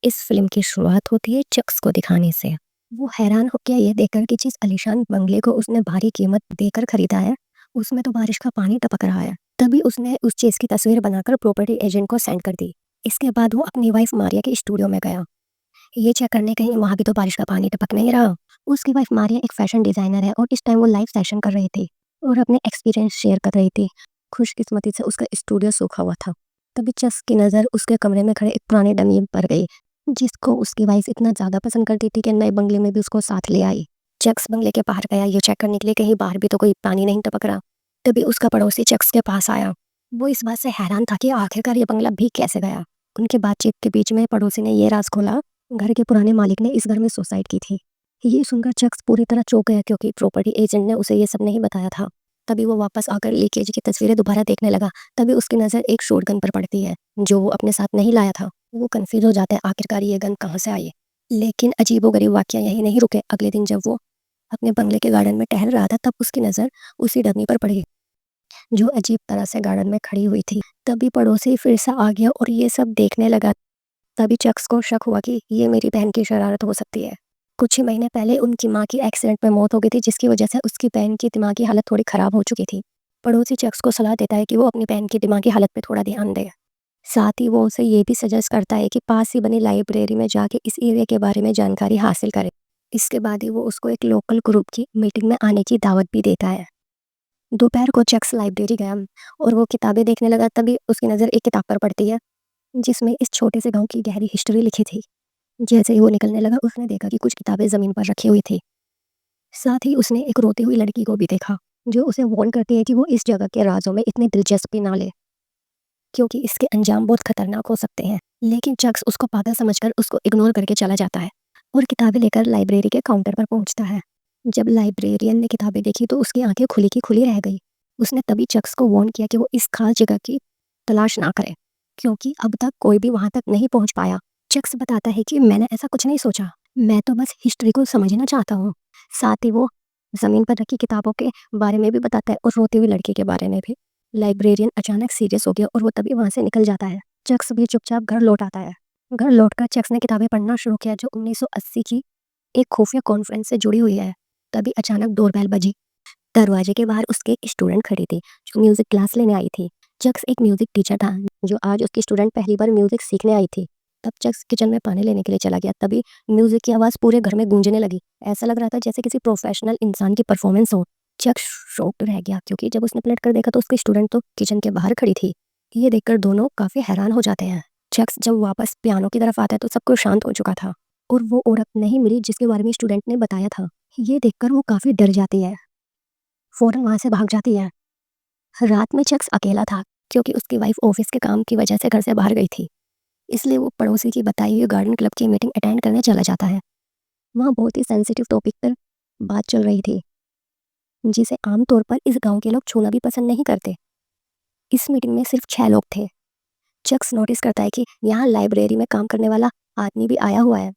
इस फ़िल्म की शुरुआत होती है चक्स को दिखाने से। वो हैरान हो गया ये देखकर कि जिस आलीशान बंगले को उसने भारी कीमत देकर खरीदा है, उसमें तो बारिश का पानी टपक रहा है। तभी उसने उस चीज़ की तस्वीर बनाकर प्रॉपर्टी एजेंट को सेंड कर दी। इसके बाद वो अपनी वाइफ मारिया के स्टूडियो में गया, ये चेक करने कहीं वहाँ भी तो बारिश का पानी टपक नहीं रहा। उसकी वाइफ मारिया एक फैशन डिज़ाइनर है और इस टाइम वो लाइव सेशन कर रही थी और अपने एक्सपीरियंस शेयर कर रही थी। खुशकिस्मती से उसका स्टूडियो सूखा हुआ था। तभी चक्स की नज़र उसके कमरे में खड़े एक पुराने डमी पर गई, जिसको उसकी वाइफ इतना ज़्यादा पसंद करती थी कि नए बंगले में भी उसको साथ ले आई। चक्स बंगले के बाहर गया ये चेक करने के लिए कहीं बाहर भी तो कोई पानी नहीं टपक रहा। तभी उसका पड़ोसी चक्स के पास आया। वो इस बात से हैरान था कि आखिरकार ये बंगला भीग कैसे गया। उनके बातचीत के बीच में पड़ोसी ने ये राज खोला, घर के पुराने मालिक ने इस घर में सुसाइड की थी। ये सुनकर चक्स पूरी तरह चौंक गया क्योंकि प्रॉपर्टी एजेंट ने उसे ये सब नहीं बताया था। तभी वो वापस आकर लीकेज की तस्वीरें दोबारा देखने लगा। तभी उसकी नज़र एक शॉटगन पर पड़ती है, जो वो अपने साथ नहीं लाया था। वो कंफ्यूज हो जाता है आखिरकार ये गन कहाँ से आई। लेकिन अजीबोगरीब वाकया यही नहीं रुके। अगले दिन जब वो अपने बंगले के गार्डन में टहल रहा था, तब उसकी नज़र उसी डमी पर पड़ी, जो अजीब तरह से गार्डन में खड़ी हुई थी। तभी पड़ोसी फिर से आ गया और ये सब देखने लगा। तभी चक्स को शक हुआ कि ये मेरी बहन की शरारत हो सकती है। कुछ ही महीने पहले उनकी माँ की एक्सीडेंट में मौत हो गई थी, जिसकी वजह से उसकी बहन की दिमागी हालत थोड़ी ख़राब हो चुकी थी। पड़ोसी चक्स को सलाह देता है कि वो अपनी बहन की दिमागी हालत पे थोड़ा ध्यान दे। साथ ही वो उसे ये भी सजेस्ट करता है कि पास ही बनी लाइब्रेरी में जाके इस एरिया के बारे में जानकारी हासिल करे। इसके बाद ही वो उसको एक लोकल ग्रुप की मीटिंग में आने की दावत भी देता है। दोपहर को चक्स लाइब्रेरी गया और वो किताबें देखने लगा। तभी उसकी नज़र एक किताब पर पड़ती है, जिसमें इस छोटे से गांव की गहरी हिस्ट्री लिखी थी। जैसे ही वो निकलने लगा, उसने देखा कि कुछ किताबें ज़मीन पर रखी हुई थी। साथ ही उसने एक रोती हुई लड़की को भी देखा, जो उसे वार्न करती है कि वो इस जगह के राजों में इतनी दिलचस्पी ना ले, क्योंकि इसके अंजाम बहुत खतरनाक हो सकते हैं। लेकिन शख्स उसको पागल समझकर उसको इग्नोर करके चला जाता है और किताबें लेकर लाइब्रेरी के काउंटर पर पहुंचता है। जब लाइब्रेरियन ने किताबें देखी तो उसकी आंखें खुली की खुली रह गई। उसने तभी शख्स को वार्न किया कि वो इस खास जगह की तलाश ना करे, क्योंकि अब तक कोई भी वहां तक नहीं पहुंच पाया। शख्स बताता है कि मैंने ऐसा कुछ नहीं सोचा, मैं तो बस हिस्ट्री को समझना चाहता हूँ। साथ ही वो जमीन पर रखी किताबों के बारे में भी बताता है और रोती हुई लड़की के बारे में भी। लाइब्रेरियन अचानक सीरियस हो गया और वो तभी वहां से निकल जाता है। चक्स भी चुपचाप घर लौट आता है। घर लौटकर चक्स ने किताबें पढ़ना शुरू किया, जो 1980 की एक खुफिया कॉन्फ्रेंस से जुड़ी हुई है। तभी अचानक डोरबेल बजी। दरवाजे के बाहर उसके एक स्टूडेंट खड़ी थी, जो म्यूजिक क्लास लेने आई थी। चक्स एक म्यूजिक टीचर था, जो आज उसकी स्टूडेंट पहली बार म्यूजिक सीखने आई थी। तब चक्स किचन में पानी लेने के लिए चला गया। तभी म्यूजिक की आवाज़ पूरे घर में गूंजने लगी। ऐसा लग रहा था जैसे किसी प्रोफेशनल इंसान की परफॉर्मेंस हो। चक्स शॉक्ड रह गया, क्योंकि जब उसने पलट कर देखा तो उसकी स्टूडेंट तो किचन के बाहर खड़ी थी। ये देखकर दोनों काफ़ी हैरान हो जाते हैं। चक्स जब वापस पियानो की तरफ आता है तो सब कुछ शांत हो चुका था और वो औरत नहीं मिली जिसके बारे में स्टूडेंट ने बताया था। ये देखकर वो काफ़ी डर जाती है, फौरन वहां से भाग जाती है। रात में शख्स अकेला था, क्योंकि उसकी वाइफ ऑफिस के काम की वजह से घर से बाहर गई थी। इसलिए वो पड़ोसी की बताई हुई गार्डन क्लब की मीटिंग अटेंड करने चला जाता है। वहाँ बहुत ही सेंसिटिव टॉपिक पर बात चल रही थी, जिसे आमतौर पर इस गांव के लोग छूना भी पसंद नहीं करते। इस मीटिंग में सिर्फ 6 लोग थे। शख्स नोटिस करता है कि यहाँ लाइब्रेरी में काम करने वाला आदमी भी आया हुआ है।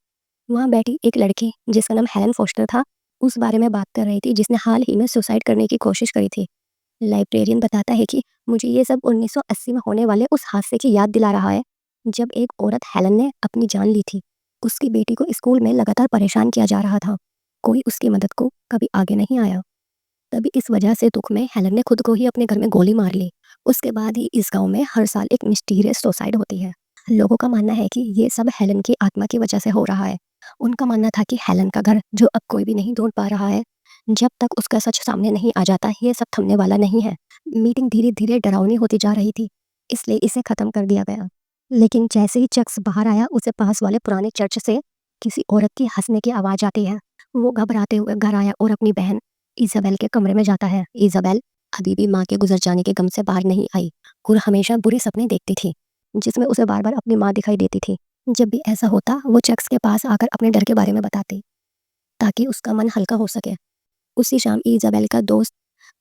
वहाँ बैठी एक लड़की, जिसका नाम हेलन फोस्टर था, उस बारे में बात कर रही थी, जिसने हाल ही में सुसाइड करने की कोशिश करी थी। लाइब्रेरियन बताता है कि मुझे ये सब 1980 में होने वाले उस हादसे की याद दिला रहा है, जब एक औरत हेलन ने अपनी जान ली थी। उसकी बेटी को स्कूल में लगातार परेशान किया जा रहा था। कोई उसकी मदद को कभी आगे नहीं आया। तभी इस वजह से दुख में हेलन ने खुद को ही अपने घर में गोली मार ली। उसके बाद ही इस गांव में हर साल एक मिस्टीरियस सुसाइड होती है। लोगों का मानना है कि ये सब हेलन की आत्मा की वजह से हो रहा है। उनका मानना था कि हेलन का घर, जो अब कोई भी नहीं ढूंढ पा रहा है, जब तक उसका सच सामने नहीं आ जाता, ये सब थमने वाला नहीं है। मीटिंग धीरे धीरे डरावनी होती जा रही थी, इसलिए इसे खत्म कर दिया गया। लेकिन जैसे ही चक्स बाहर आया, उसे पास वाले पुराने चर्च से किसी औरत की हंसने की आवाज आती है। वो घबराते हुए घर आया और अपनी बहन इजाबेल के कमरे में जाता है। इजाबेल अभी भी माँ के गुजर जाने के गम से बाहर नहीं आई और हमेशा बुरे सपने देखती थी, जिसमें उसे बार बार अपनी माँ दिखाई देती थी। जब भी ऐसा होता, वो चक्स के पास आकर अपने डर के बारे में बताती, ताकि उसका मन हल्का हो सके। उसी शाम इजाबेल का दोस्त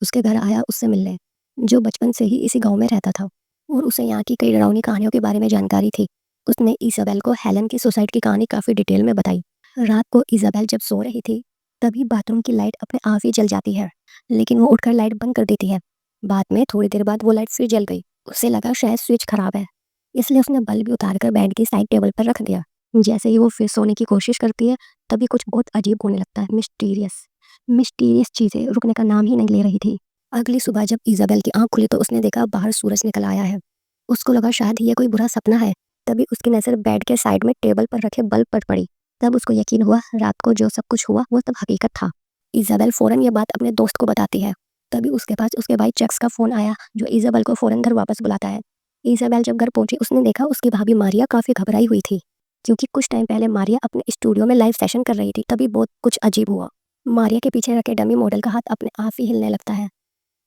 उसके घर आया उससे मिलने, जो बचपन से ही इसी गांव में रहता था और उसे यहाँ की कई डरावनी कहानियों के बारे में जानकारी थी। उसने इजाबेल को हेलन की सुसाइड की कहानी काफ़ी डिटेल में बताई। रात को इजाबेल जब सो रही थी, तभी बाथरूम की लाइट अपने आप ही जल जाती है, लेकिन वो उठकर लाइट बंद कर देती है। बाद में थोड़ी देर बाद वो लाइट फिर जल गई। उसे लगा शायद स्विच खराब है, इसलिए उसने बल्ब उतार कर बेड की साइड टेबल पर रख दिया। जैसे ही वो फिर सोने की कोशिश करती है, तभी कुछ बहुत अजीब होने लगता है। मिस्टीरियस मिस्टीरियस चीज़ें रुकने का नाम ही नहीं ले रही थी। अगली सुबह जब इज़ाबेल की आँख खुली तो उसने देखा बाहर सूरज निकल आया है। उसको लगा शायद ये कोई बुरा सपना है। तभी उसकी नज़र बेड के साइड में टेबल पर रखे बल्ब पर पड़ी। तब उसको यकीन हुआ रात को जो सब कुछ हुआ वो सब हकीकत था। इज़ाबेल फ़ौरन ये बात अपने दोस्त को बताती है। तभी उसके पास उसके भाई चक्स का फ़ोन आया जो इज़ाबेल को फ़ौरन घर वापस बुलाता है। इज़ाबेल जब घर पहुंची उसने देखा उसकी भाभी मारिया काफ़ी घबराई हुई थी, क्योंकि कुछ टाइम पहले मारिया अपने स्टूडियो में लाइव सेशन कर रही थी। तभी बहुत कुछ अजीब हुआ। मारिया के पीछे रखे डमी मॉडल का हाथ अपने आप ही हिलने लगता है।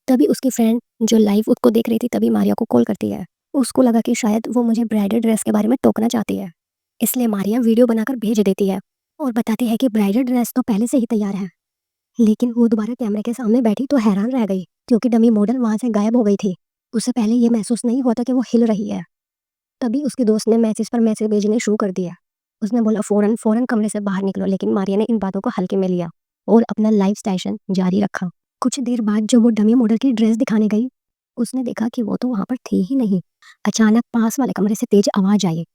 तभी उसकी फ्रेंड जो लाइव उसको देख रही थी तभी मारिया को कॉल करती है। उसको लगा कि शायद वो मुझे ब्राइडल ड्रेस के बारे में टोकना चाहती है, इसलिए मारिया वीडियो बनाकर भेज देती है और बताती है कि ब्राइडल ड्रेस तो पहले से ही तैयार है। लेकिन वो दोबारा कैमरे के सामने बैठी तो हैरान रह गई, क्योंकि डमी मॉडल वहां से गायब हो गई थी। उससे पहले ये महसूस नहीं हुआ था कि वो हिल रही है। तभी उसके दोस्त ने मैसेज पर मैसेज भेजने शुरू कर दिया। उसने बोला फ़ौरन फ़ौरन कमरे से बाहर निकलो, लेकिन मारिया ने इन बातों को हल्के में लिया और अपना लाइव स्टेशन जारी रखा। कुछ देर बाद जब वो डमी मॉडल की ड्रेस दिखाने गई, उसने देखा कि वो तो वहाँ पर थी ही नहीं। अचानक पास वाले कमरे से तेज आवाज़ आई।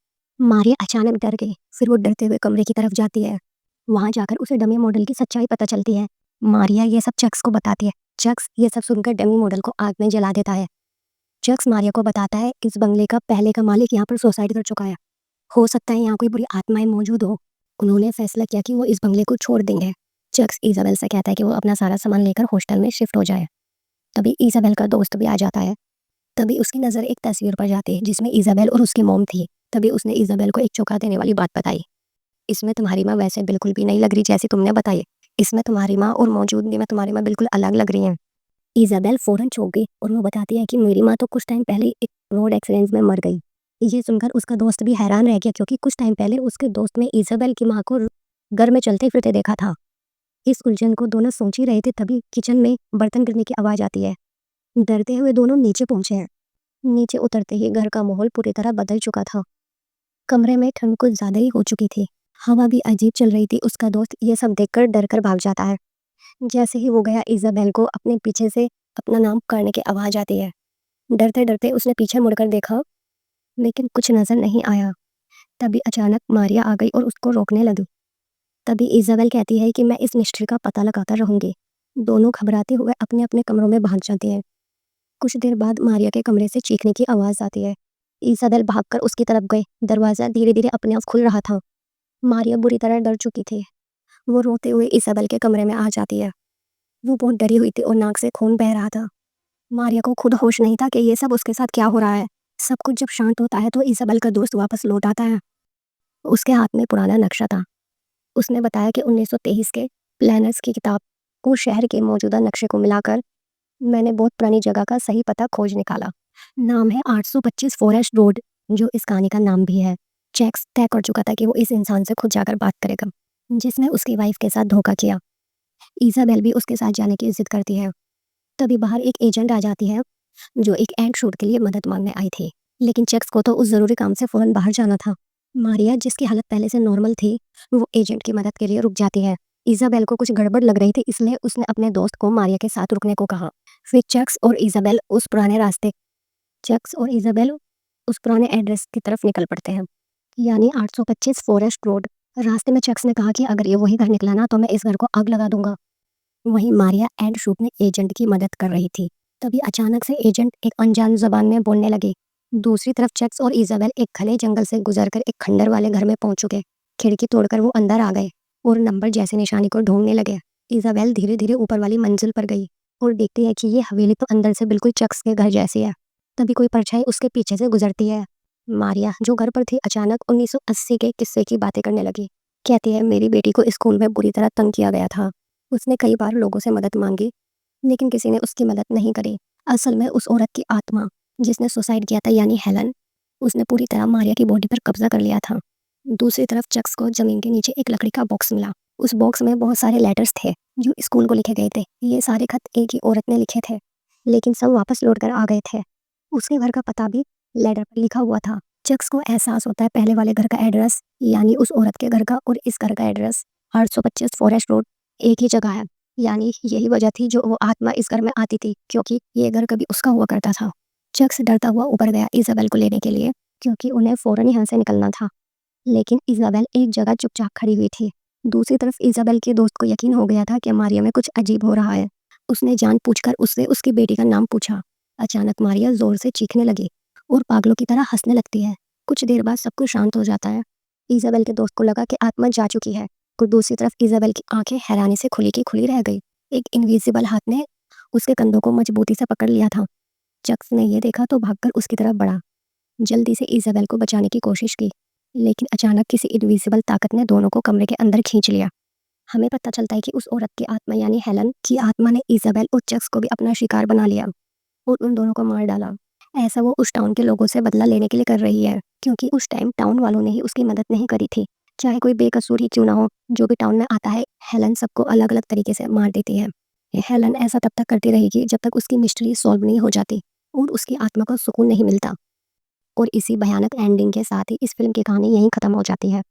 मारिया अचानक डर गई। फिर वो डरते हुए कमरे की तरफ जाती है। वहाँ जाकर उसे डमी मॉडल की सच्चाई पता चलती है। मारिया ये सब चक्स को बताती है। चक्स ये सब सुनकर डमी मॉडल को आग में जला देता है। चक्स मारिया को बताता है इस बंगले का पहले का मालिक यहाँ पर सुसाइड कर चुका है। हो सकता है यहाँ कोई बुरी आत्माएं मौजूद हो। उन्होंने फैसला किया कि वो इस बंगले को छोड़ देंगे। चक्स इज़ाबेल से कहता है कि वो अपना सारा सामान लेकर हॉस्टल में शिफ्ट हो जाए। तभी इज़ाबेल का दोस्त भी आ जाता है। तभी उसकी नज़र एक तस्वीर पर जाती है जिसमें इज़ाबेल और उसकी मॉम थी। तभी उसने इज़ाबेल को एक चौंका देने वाली बात बताई। इसमें तुम्हारी माँ वैसे बिल्कुल भी नहीं लग रही जैसी तुमने बताई। इसमें तुम्हारी माँ और मौजूदगी में तुम्हारी माँ बिल्कुल अलग लग रही हैं। इज़ाबेल फ़ौरन चौंक गई और वो बताती है कि मेरी माँ तो कुछ टाइम पहले एक रोड एक्सीडेंट में मर गई। ये सुनकर उसका दोस्त भी हैरान रह गया, क्योंकि कुछ टाइम पहले उसके दोस्त ने इज़ाबेल की माँ को घर में चलते फिरते देखा था। इस उलझन को दोनों सोच ही रहे थे तभी किचन में बर्तन गिरने की आवाज़ आती है। डरते हुए दोनों नीचे पहुंचे हैं। नीचे उतरते ही घर का माहौल पूरी तरह बदल चुका था। कमरे में ठंड कुछ ज़्यादा ही हो चुकी थी। हवा भी अजीब चल रही थी। उसका दोस्त ये सब देखकर डर कर भाग जाता है। जैसे ही वो गया इज़ाबेल को अपने पीछे से अपना नाम पुकारने की आवाज़ आती है। डरते डरते उसने पीछे मुड़कर देखा, लेकिन कुछ नजर नहीं आया। तभी अचानक मारिया आ गई और उसको रोकने लगी। तभी इज़ाबेल कहती है कि मैं इस मिस्ट्री का पता लगाकर रहूंगी। दोनों घबराते हुए अपने अपने कमरों में भाग जाते हैं। कुछ देर बाद मारिया के कमरे से चीखने की आवाज़ आती है। इज़ाबेल भागकर उसकी तरफ गई। दरवाज़ा धीरे धीरे अपने आप खुल रहा था। मारिया बुरी तरह डर चुकी थी। वो रोते हुए इज़ाबेल के कमरे में आ जाती है। वो बहुत डरी हुई थी और नाक से खून बह रहा था। मारिया को खुद होश नहीं था कि ये सब उसके साथ क्या हो रहा है। सब कुछ जब शांत होता है तो इज़ाबेल का दोस्त वापस लौट आता है। उसके हाथ में पुराना नक्शा था। उसने बताया कि 1923 के प्लानर्स की किताब को शहर के मौजूदा नक्शे को मिलाकर मैंने बहुत पुरानी जगह का सही पता खोज निकाला। नाम है 825 फॉरेस्ट रोड, जो इस कहानी का नाम भी है। चैक्स तय कर चुका था कि वो इस इंसान से खुद जाकर बात करेगा जिसने उसकी वाइफ के साथ धोखा किया। इज़ाबेल भी उसके साथ जाने की जिद करती है। तभी बाहर एक एजेंट आ जाती है जो एक एड शूट के लिए मदद मांगने आई थी। लेकिन चक्स को तो उस ज़रूरी काम से फ़ौरन बाहर जाना था। मारिया जिसकी हालत पहले से नॉर्मल थी, वो एजेंट की मदद के लिए रुक जाती है। इज़ाबेल को कुछ गड़बड़ लग रही थी, इसलिए उसने अपने दोस्त को मारिया के साथ रुकने को कहा। फिर चक्स और इज़ाबेल उस पुराने एड्रेस की तरफ निकल पड़ते हैं, यानी 825 फॉरेस्ट रोड। रास्ते में चक्स ने कहा कि अगर ये वही घर निकला ना तो मैं इस घर को आग लगा दूंगा। वहीं मारिया एड शूट में एजेंट की मदद कर रही थी। तभी अचानक से एजेंट एक अनजान जबान में बोलने लगे। दूसरी तरफ चक्स और इज़ाबेल एक घने जंगल से गुजरकर एक खंडर वाले घर में पहुंच चुके। खिड़की तोड़कर वो अंदर आ गए और नंबर जैसे निशानी को ढूंढने लगे। इज़ाबेल धीरे धीरे ऊपर वाली मंजिल पर गई और देखती है कि ये हवेली तो अंदर से बिल्कुल चक्स के घर जैसी है। तभी कोई परछाई उसके पीछे से गुजरती है। मारिया जो घर पर थी अचानक 1980 के किस्से की बातें करने लगी। कहती है मेरी बेटी को स्कूल में बुरी तरह तंग किया गया था। उसने कई बार लोगों से मदद मांगी, लेकिन किसी ने उसकी मदद नहीं करी। असल में उस औरत की आत्मा जिसने सुसाइड किया था, यानी हेलन, उसने पूरी तरह मारिया की बॉडी पर कब्जा कर लिया था। दूसरी तरफ चक्स को जमीन के नीचे एक लकड़ी का बॉक्स मिला। उस बॉक्स में बहुत सारे लेटर्स थे जो स्कूल को लिखे गए थे। ये सारे खत एक ही औरत ने लिखे थे, लेकिन सब वापस लौट कर आ गए थे। उसके घर का पता भी लेटर पर लिखा हुआ था। चक्स को एहसास होता है पहले वाले घर का एड्रेस, यानी उस औरत के घर का, और इस घर का एड्रेस 825 फॉरेस्ट रोड एक ही जगह है। यानी यही वजह थी जो वो आत्मा इस घर में आती थी, क्योंकि ये घर कभी उसका हुआ करता था। चक्स डरता हुआ ऊपर गया इज़ाबेल को लेने के लिए, क्योंकि उन्हें फौरन यहाँ से निकलना था। लेकिन इज़ाबेल एक जगह चुपचाप खड़ी हुई थी। दूसरी तरफ इज़ाबेल के दोस्त को यकीन हो गया था कि मारिया में कुछ अजीब हो रहा है। उसने जानबूझकर उससे उसकी बेटी का नाम पूछा। अचानक मारिया ज़ोर से चीखने लगी और पागलों की तरह हंसने लगती है। कुछ देर बाद सब कुछ शांत हो जाता है। इज़ाबेल के दोस्त को लगा कि आत्मा जा चुकी है और दूसरी तरफ इज़ाबेल की आंखें हैरानी से खुली की खुली रह गई। एक इनविजिबल हाथ ने उसके कंधों को मजबूती से पकड़ लिया था। शख्स ने यह देखा तो भागकर उसकी तरफ बढ़ा। जल्दी से इज़ाबेल को बचाने की कोशिश की, लेकिन अचानक किसी इनविजिबल ताकत ने दोनों को कमरे के अंदर खींच लिया। हमें पता चलता है कि उस औरत की आत्मा यानी हेलन की आत्मा ने इज़ाबेल और शख्स को भी अपना शिकार बना लिया और उन दोनों को मार डाला। ऐसा वो उस टाउन के लोगों से बदला लेने के लिए कर रही है, क्योंकि उस टाइम टाउन वालों ने ही उसकी मदद नहीं करी थी। चाहे कोई बेकसूर ही क्यों ना हो, जो भी टाउन में आता है हेलन सबको अलग अलग तरीके से मार देती है। हेलन ऐसा तब तक करती रहेगी जब तक उसकी मिस्ट्री सॉल्व नहीं हो जाती और उसकी आत्मा को सुकून नहीं मिलता। और इसी भयानक एंडिंग के साथ ही इस फिल्म की कहानी यहीं खत्म हो जाती है।